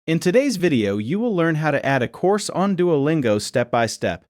In today's video, you will learn how to add a course on Duolingo step by step.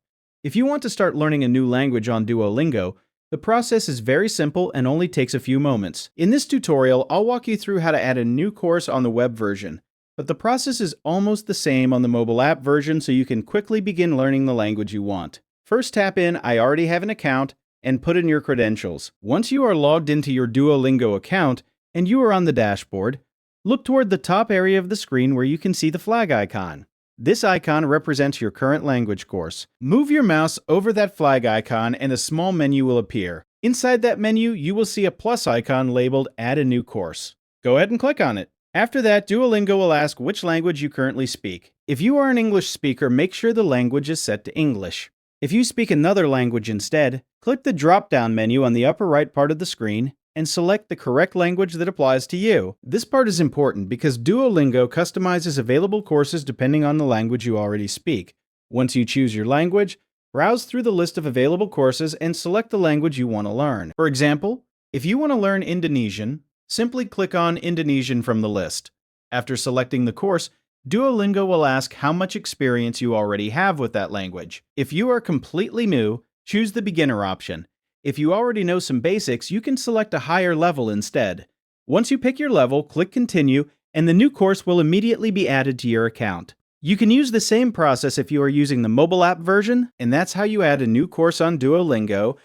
If you want to start learning a new language on Duolingo, the process is very simple and only takes a few moments. In this tutorial, I'll walk you through how to add a new course on the web version, but the process is almost the same on the mobile app version, so you can quickly begin learning the language you want. First, tap in I already have an account and put in your credentials. Once you are logged into your Duolingo account and you are on the dashboard, look toward the top area of the screen where you can see the flag icon. This icon represents your current language course. Move your mouse over that flag icon and a small menu will appear. Inside that menu, you will see a plus icon labeled Add a New Course. Go ahead and click on it. After that, Duolingo will ask which language you currently speak. If you are an English speaker, make sure the language is set to English. If you speak another language instead, click the drop-down menu on the upper right part of the screen and select the correct language that applies to you. This part is important because Duolingo customizes available courses depending on the language you already speak. Once you choose your language, browse through the list of available courses and select the language you want to learn. For example, if you want to learn Indonesian, simply click on Indonesian from the list. After selecting the course, Duolingo will ask how much experience you already have with that language. If you are completely new, choose the beginner option. If you already know some basics, you can select a higher level instead. Once you pick your level, click Continue, and the new course will immediately be added to your account. You can use the same process if you are using the mobile app version, and that's how you add a new course on Duolingo